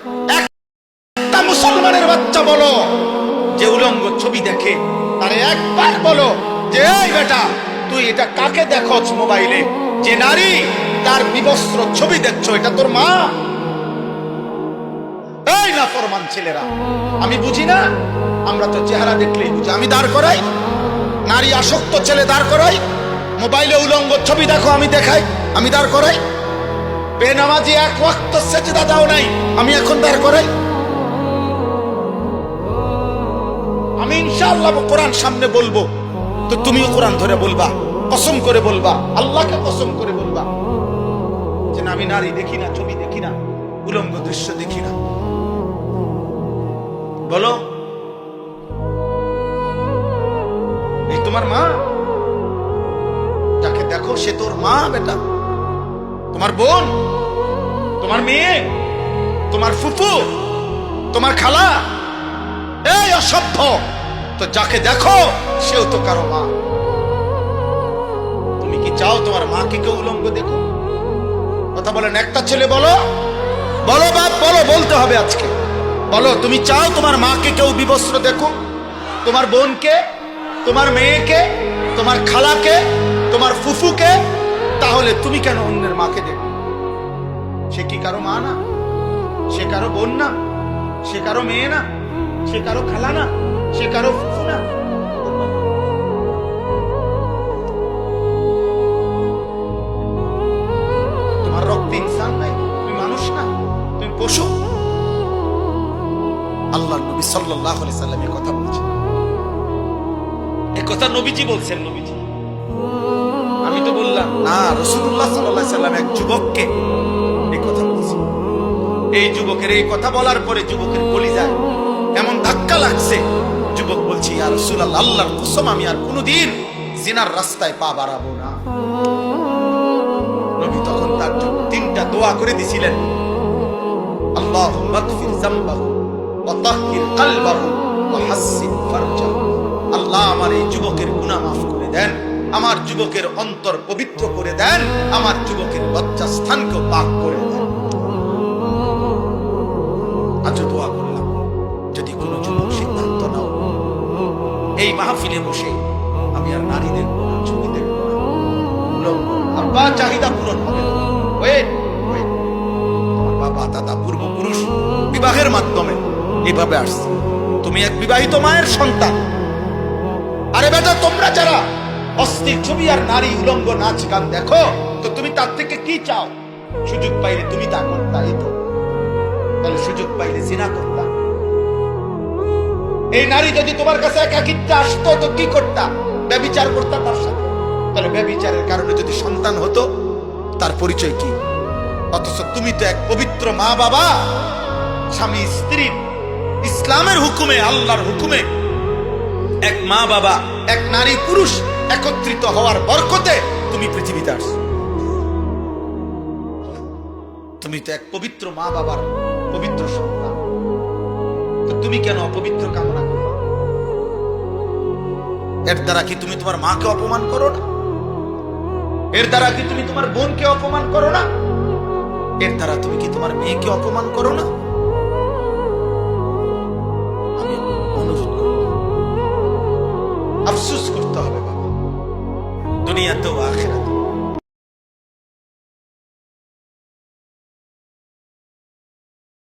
একটা মুসলমানের বাচ্চা বলো যে উলঙ্গ ছবি দেখে, তারে একবার বলো যে এই বেটা তুই এটা কাকে দেখছ মোবাইলে, যে নারী তার বিবস্ত্র ছবি দেখছো, এটা তোর মা? এই না ফরমান ছেলেরা, আমি বুঝি না, আমরা তো চেহারা দেখলেই বুঝি। আমি দাঁড় করাই, নারী আসক্ত ছেলে দাঁড় করাই, মোবাইলে উলঙ্গ ছবি দেখো আমি দেখাই, আমি দাঁড় করাই। বেনামাজি এক ওয়াক্ত সেজদা দাও নাই, আমি এখন দাঁড় করাই। আমি ইনশাআল্লাহ কোরআন সামনে বলবো, তো তুমিও কোরআন ধরে বলবা, কসম করে বলবা, আল্লাহকে কসম করে বলবা যে না, আমি নারী দেখি না, ছবি দেখি না, উলঙ্গ দৃশ্য দেখি না। বলো, এই তোমার মা? যাকে দেখো সে তোর মা বেটা, তোমার বোন, তোমার মেয়ে, তোমার ফুফু, তোমার খালা? এই অসভ্য! তো যাকে দেখো সেও তো কারো মা। তুমি কি চাও তোমার মাকে কেউ উলঙ্গ দেখো? কথা বলেন, একটা ছেলে বলো, বলো বাপ, বলো, বলতে হবে আজকে। বলো, তুমি চাও তোমার মাকে কেউ বিবস্ত্র দেখো? তোমার বোনকে, তোমার মেয়েকে, তোমার খালাকে, তোমার ফুফুকে? তাহলে তুমি কেন অন্যের মাকে দেখো? সে কি কারো মা না? সে কারো বোন না? সে কারো মেয়ে না? সে কারো খালা না? সে কারো ফুফু না? তোমার রক্তে ইনসান নাই? তুমি মানুষ না? তুমি পশু? আল্লাহর নবী সাল্লাল্লাহু আলাইহি সাল্লাম এই কথা বলছেন। এই কথা নবীজি বলছেন। নবীজি, আমি তো বললাম না, রাসূলুল্লাহ সাল্লাল্লাহু আলাইহি সাল্লাম এক যুবককে এই কথা বলছেন। এই যুবকের এই কথা বলার পরে যুবকের কলিজায় এমন ধাক্কা লাগছে, যুবক বলছে, ইয়া রাসূলুল্লাহ, আল্লাহর কসম আমি আর কোনোদিন জিনার রাস্তায় পা বাড়াবো না। নবী তখন তার জন্য তিনটা দোয়া করে দিয়েছিলেন, আল্লাহুম্মা গফির যামবাহু ওয়া তাহহির কলবাহু ওয়া হাসসিন ফারজাহু। আল্লাহ আমার এই যুবকের গুনাহ মাফ করে দেন, আমার যুবকের অন্তর পবিত্র করে দেন, আমার যুবকের লজ্জাস্থানকে পাক করে দেন। আজ দোয়া করলাম, যদি কোনো যুবক সিদ্ধান্ত নাও এই মাহফিলে বসে আমি আর নারীদের কোনো ছবি দেখব না, আব্বা চাহিদা পূরণ হবে না। তোমার বাবা দাদা পূর্বপুরুষ বিবাহের মাধ্যমে এইভাবে আসছে, তুমি এক বিবাহিত মায়ের সন্তান। আরে বেটা, তোমরা যারা অস্থির ছবি আর নারী উলঙ্গ নাচ গান দেখো, তো তুমি তার থেকে কি চাও? সুযোগ পাইলে তুমি তা করতা, এই তো। তাহলে সুযোগ পাইলে জিনা করতা। এই নারী যদি তোমার কাছে একাকিত্বে আসতো তো কি করতা? ব্যভিচার করতা তার সাথে। তাহলে ব্যভিচারের কারণে যদি সন্তান হতো, তার পরিচয় কি? অথচ তুমি তো এক পবিত্র মা বাবা, স্বামী স্ত্রী, ইসলামের হুকুমে, আল্লাহর হুকুমে এক মা বাবা, এক নারী পুরুষ একত্রিত হওয়ার বরকতে তুমি পৃথিবীতে আসছো। তুমি তো এক পবিত্র মা বাবার পবিত্র সন্তান, তো তুমি কেন অপবিত্র কামনা করো? এর দ্বারা কি তুমি তোমার মাকে অপমান করো না? এর দ্বারা কি তুমি তোমার বোনকে অপমান করো না? এর দ্বারা তুমি কি তোমার মেয়েকে অপমান করো না? আমি অনুরোধ করব, আফসোস করতে হবে বাবা, দুনিয়াতেও আখিরাতে।